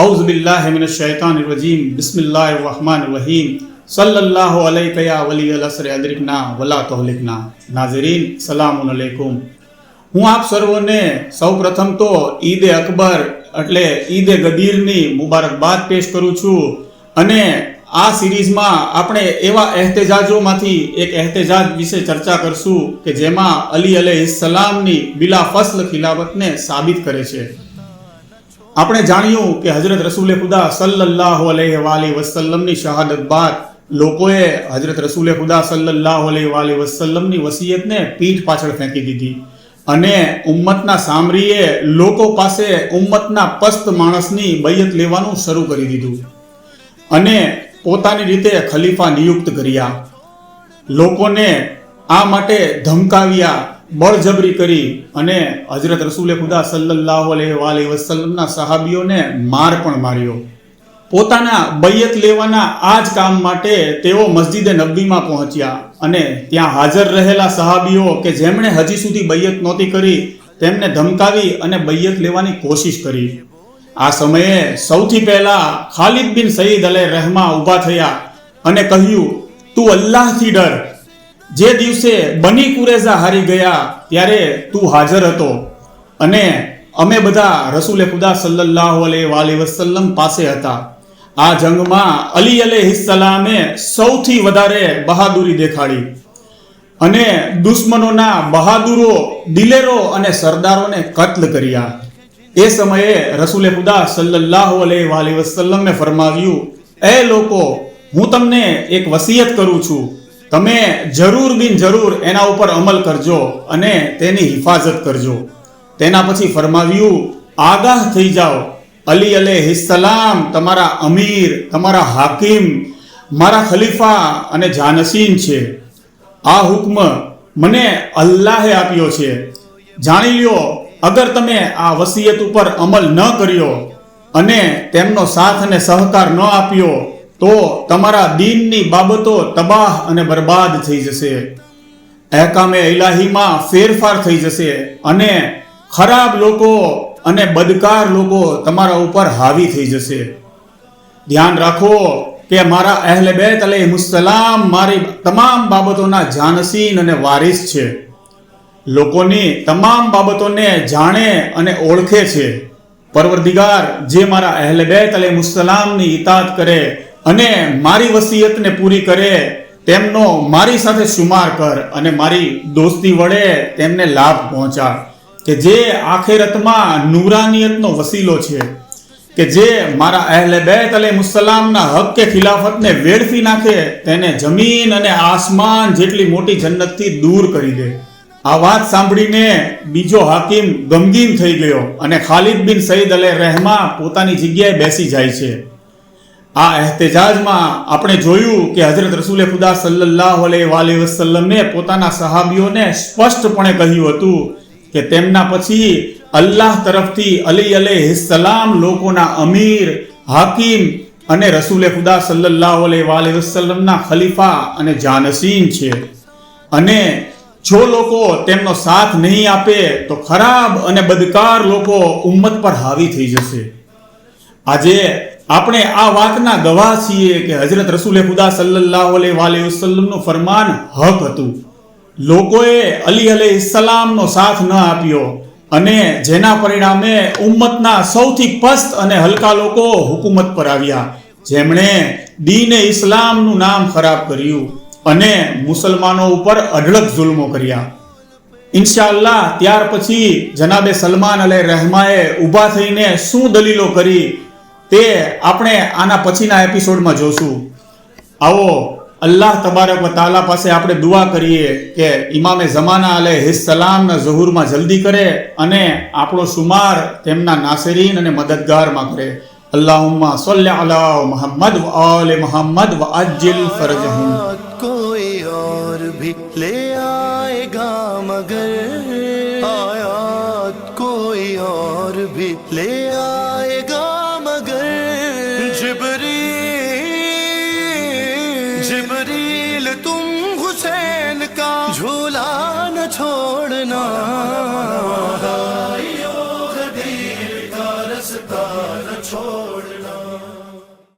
औज़ु बिल्लाहि मिनश शैतानिर रजीम बिस्मिल्लाहिर रहमानिर रहीम सल्लल्लाहु अलैहि या वलील असर अदरिकना वला तहलिकना। नाज़रीन सलामुन अलैकुम। હું આપ સર્વોને સૌપ્રથમ તો ઈદ અકબર એટલે ઈદ ગદીરની મુબારકબાદ પેશ કરું છું અને આ સિરીઝમાં આપણે એવા એહતેજાજોમાંથી એક એહતેજાજ વિશે ચર્ચા કરશું કે જેમાં અલી અલૈહિસ્સલામની બિલા ફસ્લ ખિલાફતને સાબિત કરે છે। આપણે જાણ્યું કે હજરત રસૂલે ખુદા સલ્લલ્લાહુ અલૈહિ વસલ્લમની શહાદત બાદ લોકોએ હજરત રસૂલે ખુદા સલ્લલ્લાહુ અલૈહિ વસલ્લમની વસિયતને પીઠ પાછળ ફેંકી દીધી અને ઉમ્મતના સામરીએ લોકો પાસે ઉમ્મતના પસ્ત માણસની બૈયત લેવાનું શરૂ કરી દીધું અને પોતાની રીતે ખલીફા નિયુક્ત કર્યા। લોકોને આ માટે ધમકાવ્યા, બળજબરી કરી અને હજરત રસૂલે ખુદા સલ્લલ્લાહુ અલૈહિ વસલ્લમના સહાબીઓને માર પણ માર્યો। પોતાના બૈયત લેવાના આ જ કામ માટે તેઓ મસ્જિદે નબવીમાં પહોંચ્યા અને ત્યાં હાજર રહેલા સહાબીઓ કે જેમણે હજી સુધી બૈયત નહોતી કરી તેમને ધમકાવી અને બૈયત લેવાની કોશિશ કરી। આ સમયે સૌથી પહેલા ખાલિદ બિન સઈદ અલૈહિ રહેમા ઊભા થયા અને કહ્યું, તું અલ્લાહથી ડર। જે દિવસે બની કુરેઝા હારી ગયા ત્યારે તું હાજર હતો અને અમે બધા રસૂલે ખુદા સલ્લલ્લાહુ અલૈહિ વસલ્લમ પાસે હતા। આ જંગમાં અલી અલૈહિસ્સલામે સૌથી વધારે બહાદુરી દેખાડી અને દુશ્મનોના બહાદુરો, દિલેરો અને સરદારોને કત્લ કર્યા। એ સમયે રસૂલે ખુદા સલ્લલ્લાહુ અલૈહિ વસલ્લમે ફરમાવ્યું, એ લોકો, હું તમને એક વસિયત કરું છું, તમે જરૂર બિન જરૂર એના ઉપર અમલ કરજો અને તેની હિફાજત કરજો। તેના પછી ફરમાવ્યું, આગાહ થઈ જાઓ, અલી અલૈહિસ્સલામ તમારા અમીર, તમારા હાકિમ, મારા ખલીફા અને જાનશીન છે। આ હુક્મ મને અલ્લાહે આપ્યો છે। જાણી લ્યો, અગર તમે આ વસિયત ઉપર અમલ ન કર્યો અને તેમનો સાથ અને સહકાર ન આપ્યો તો તમારા દીનની બાબતો તબાહ અને બરબાદ થઈ જશે, અહેકામે ઇલાહીમાં ફેરફાર થઈ જશે અને ખરાબ લોકો અને બદકાર લોકો તમારા ઉપર હાવી થઈ જશે। ધ્યાન રાખો કે મારા અહેલે બેત અલૈહિસ્સલામ મારી તમામ બાબતોના જાનશીન અને વારિસ છે, લોકોની તમામ બાબતોને જાણે અને ઓળખે છે। પરવરદિગાર જે મારા અહેલે બેત અલૈહિસ્સલામની ઇતાત કરે અને મારી વસિયતને પૂરી કરે તેમનો મારી સાથે શુમાર કર અને મારી દોસ્તી વડે તેમને લાભ પહોંચા કે જે આખિરતમાં નૂરાનિયતનો વસીલો છે, કે જે મારા અહેલે બેત અલૈહિસ્સલામના હક કે ખિલાફતને વેડફી નાખે તેને જમીન અને આસમાન જેટલી મોટી જન્નતથી દૂર કરી દે। આ વાત સાંભળીને બીજો હાકિમ ગમગીન થઈ ગયો અને ખાલિદ બિન સઈદ અલૈહિ રહેમા પોતાની જગ્યાએ બેસી જાય છે। આ એહતેજાજમાં આપણે જોયું કે હજરત રસૂલે ખુદા સલ્લલ્લાહુ અલૈહિ વસલ્લમે પોતાના સહાબીઓને સ્પષ્ટપણે કહ્યું હતું કે તેમના પછી અલ્લાહ તરફથી અલી અલૈહિસ્સલામ લોકોના અમીર, હાકિમ અને રસૂલે ખુદા સલ્લલ્લાહુ અલૈહિ વસલ્લમના ખલીફા અને જાનશીન છે અને જો લોકો તેમનો સાથ નહીં આપે તો ખરાબ અને બદકાર લોકો ઉમ્મત પર હાવી થઈ જશે। આજે આપણે આ વાતના ગવાહ છીએ કે હજરત રસૂલે ખુદા સલ્લલ્લાહુ અલૈહિ વસલ્લમનું ફરમાન હક હતું। લોકોએ અલી અલૈહિસ્સલામનો સાથ ન આપ્યો અને જેના પરિણામે ઉમ્મતના સૌથી પસ્ત અને હલકા લોકો હુકુમત પર આવ્યા, જેમણે દીને ઇસ્લામનું નામ ખરાબ કર્યું અને મુસલમાનો ઉપર અઢળક જુલ્મો કર્યા। ઇન્શાઅલ્લાહ ત્યાર પછી જનાબે સલમાન અલૈહિ રહેમાએ ઊભા થઈને શું દલીલો કરી તે આપણે આના પછીના એપિસોડમાં જોશું। આવો અલ્લાહ તબારક વ તાલા પાસે આપણે દુઆ કરીએ કે ઇમામે ઝમાના અલૈહિસ્સલામના ઝુહુરમાં જલ્દી કરે અને આપણો શુમાર તેમના નાસિરીન અને મદદગારમાં કરે। અલ્લાહુમ્મા સલ્લી અલા મુહમ્મદ વ આલે મુહમ્મદ વ અજ્જિલ ફરજહુમ। कोई और भी ले आएगा मगर आयात कोई और भी ले आएगा मगर जिब्रील तुम हुसैन का झूला न छोड़ना, गदीर का रास्ता न छोड़ना।